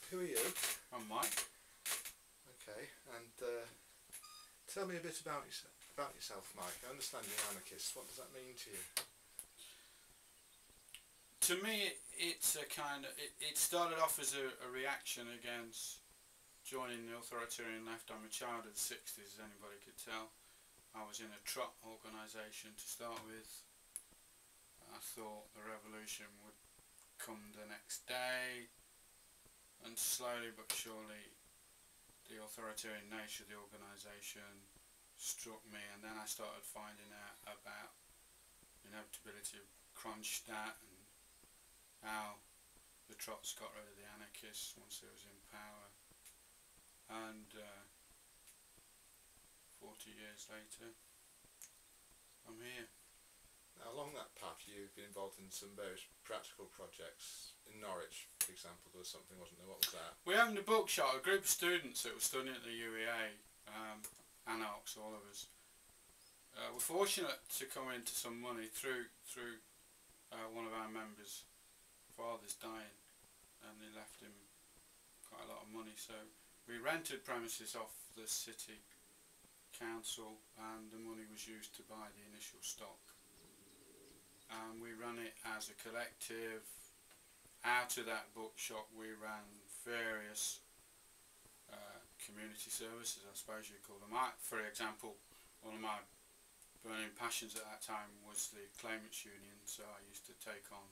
Who are you? I'm Mike. Okay, and tell me a bit about yourself, Mike. I understand you're an anarchist. What does that mean to you? To me, it's a kind of, it started off as a reaction against joining the authoritarian left. I'm a child of the 60s, as anybody could tell. I was in a trot organisation to start with. I thought the revolution would come the next day, and slowly but surely the authoritarian nature of the organisation struck me, and then I started finding out about the inevitability of Kronstadt and how the Trots got rid of the anarchists once they was in power, and 40 years later I'm here. Now, along that path you've been involved in some various practical projects. In Norwich, for example, there was something, wasn't there? What was that? We owned a bookshop, a group of students that were studying at the UEA, Anarchs, all of us. We're fortunate to come into some money through one of our members' father's dying, and they left him quite a lot of money, so we rented premises off the city council, and the money was used to buy the initial stock. We ran it as a collective. Out of that bookshop we ran various community services, I suppose you'd call them. For example, one of my burning passions at that time was the claimants union, so I used to take on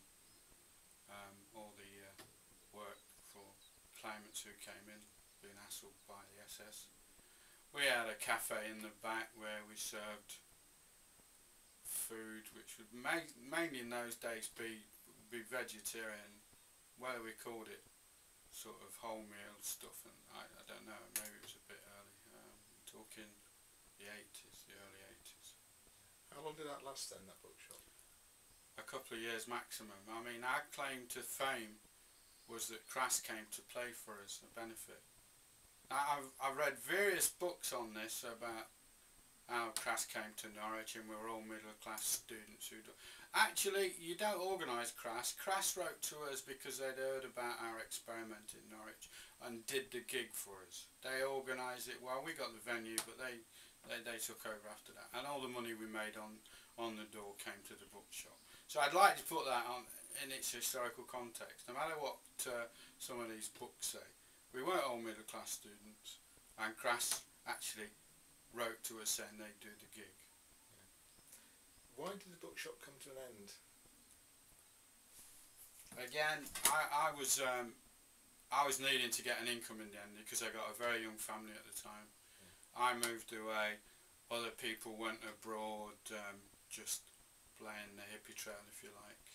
all the work for claimants who came in being hassled by the SS. We had a cafe in the back where we served food which would mainly in those days be vegetarian. Whether we called it sort of wholemeal stuff, and I don't know, maybe it was a bit early. Talking the 80s, the early 80s. How long did that last then, that bookshop? A couple of years maximum. I mean, our claim to fame was that Crass came to play for us, a benefit. Now, I've read various books on this about how Crass came to Norwich, and we were all middle class students who actually, you don't organise Crass. Crass wrote to us because they'd heard about our experiment in Norwich and did the gig for us. They organised it. Well, we got the venue, but they took over after that, and all the money we made on the door came to the bookshop. So I'd like to put that on in its historical context. No matter what some of these books say, we weren't all middle class students, and Crass actually wrote to us saying they'd do the gig. Why did the bookshop come to an end? Again, I was needing to get an income in the end because I got a very young family at the time. I moved away, other people went abroad, just playing the hippie trail, if you like.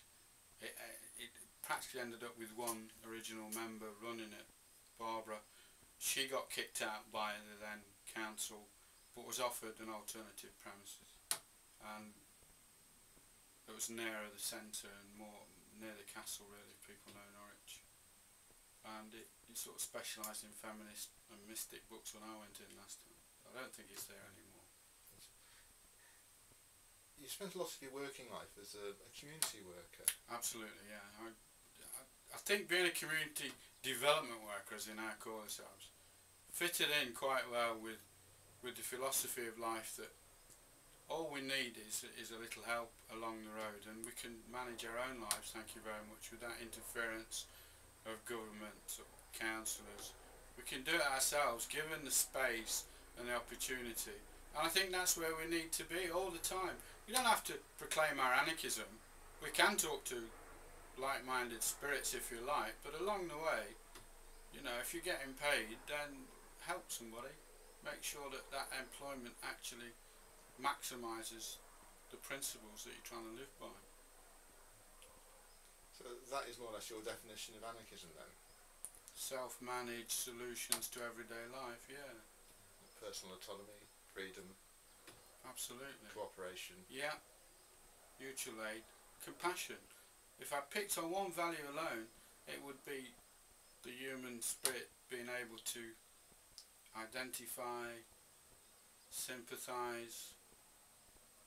It practically ended up with one original member running it, Barbara. She got kicked out by the then council, but was offered an alternative premises, and it was nearer the centre and more near the castle, really, if people know Norwich. And it sort of specialised in feminist and mystic books when I went in last time. I don't think it's there anymore. You spent a lot of your working life as a community worker. Absolutely, yeah. I think being a community development worker, as they now call ourselves, fitted in quite well with the philosophy of life that all we need is a little help along the road, and we can manage our own lives, thank you very much, without interference of government or councillors. We can do it ourselves, given the space and the opportunity. And I think that's where we need to be all the time. We don't have to proclaim our anarchism. We can talk to like-minded spirits if you like, but along the way, you know, if you're getting paid, then help somebody. Make sure that that employment actually maximises the principles that you're trying to live by. So that is more or less your definition of anarchism then? Self-managed solutions to everyday life, yeah. Personal autonomy, freedom. Absolutely. Cooperation. Yeah. Mutual aid. Compassion. If I picked on one value alone, it would be the human spirit being able to identify, sympathise,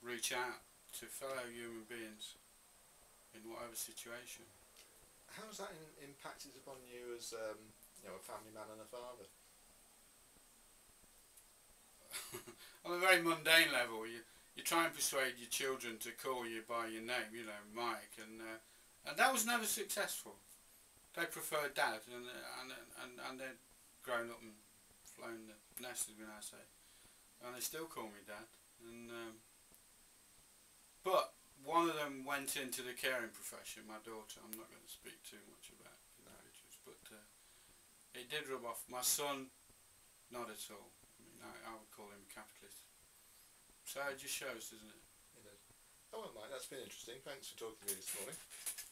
reach out to fellow human beings in whatever situation. How has that impacted upon you as a you know, a family man and a father? On a very mundane level, you try and persuade your children to call you by your name, you know, Mike, and that was never successful. They preferred Dad, and they'd grown up and flown the nest, as we now say, and they still call me Dad. And but one of them went into the caring profession, my daughter. I'm not going to speak too much about individuals, but it did rub off. My son, not at all. I would call him a capitalist. So it just shows, doesn't it? It is. Oh well, Mike, that's been interesting. Thanks for talking to me this morning.